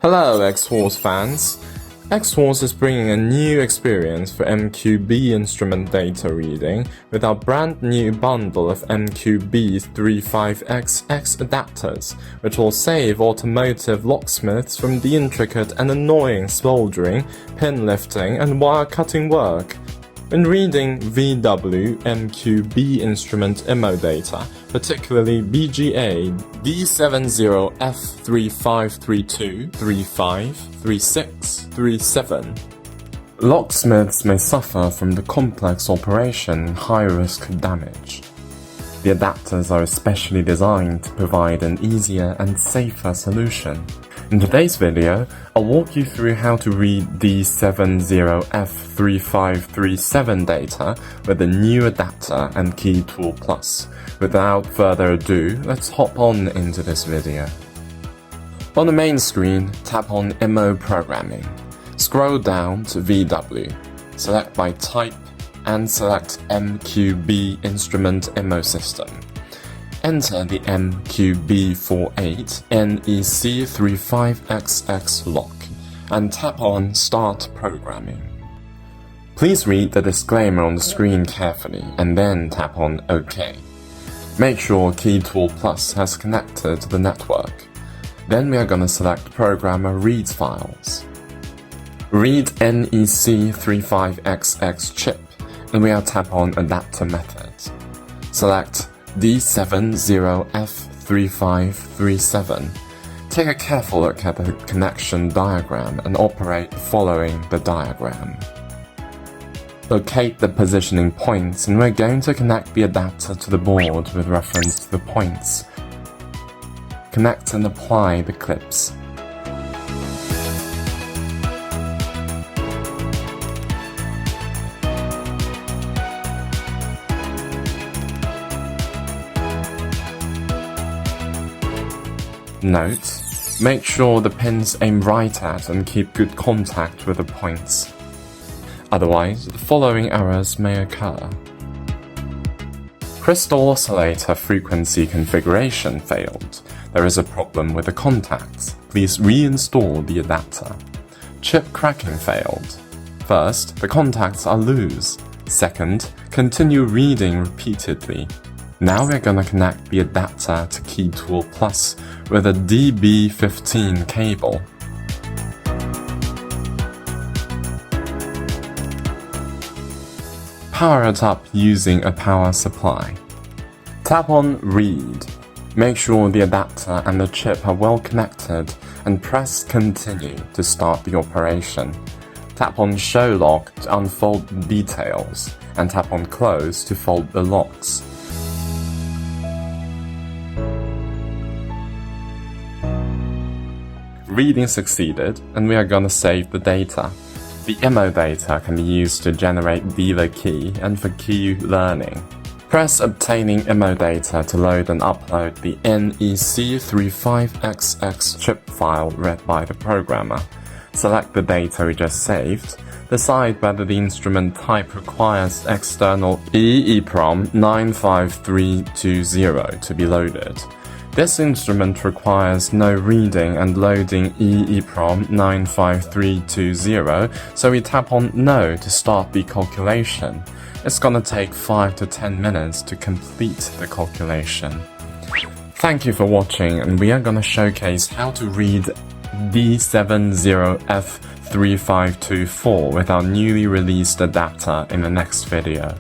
Hello Xhorse fans! Xhorse is bringing a new experience for MQB instrument data reading with our brand new bundle of MQB35x adapters, which will save automotive locksmiths from the intricate and annoying soldering, pin lifting and wire cutting work. When reading VW MQB instrument IMMO data, particularly BGA D70F3532, 35, 36, 37, locksmiths may suffer from the complex operation and high-risk damage. The adapters are especially designed to provide an easier and safer solution. In today's video, I'll walk you through how to read D70F3537 data with the new adapter and Key Tool Plus. Without further ado, let's hop on into this video. On the main screen, tap on IMMO Programming. Scroll down to VW, select by type and select MQB Instrument IMMO System. Enter the MQB48 NEC35XX lock and tap on Start Programming. Please read the disclaimer on the screen carefully and then tap on OK. Make sure Key Tool Plus has connected to the network. Then we are going to select Programmer Reads Files. Read NEC35XX chip and we are tap on Adapter Method. Select D70F3537. Take a careful look at the connection diagram and operate following the diagram. Locate the positioning points and we're going to connect the adapter to the board with reference to the points. Connect and apply the clips. Note: make sure the pins aim right at and keep good contact with the points. Otherwise, the following errors may occur. Crystal oscillator frequency configuration failed. There is a problem with the contacts. Please reinstall the adapter. Chip cracking failed. First, the contacts are loose. Second, continue reading repeatedly. Now we're gonna connect the adapter to Key Tool Plus with a DB15 cable. Power it up using a power supply. Tap on Read. Make sure the adapter and the chip are well connected and press Continue to start the operation. Tap on Show Lock to unfold the details and tap on Close to fold the locks. Reading succeeded, and we are gonna save the data. The IMMO data can be used to generate dealer key and for key learning. Press Obtaining IMMO data to load and upload the NEC35XX chip file read by the programmer. Select the data we just saved. Decide whether the instrument type requires external EEPROM 95320 to be loaded. This instrument requires no reading and loading EEPROM 95320, so we tap on No to start the calculation. It's gonna take 5 to 10 minutes to complete the calculation. Thank you for watching, and we are gonna showcase how to read D70F3524 with our newly released adapter in the next video.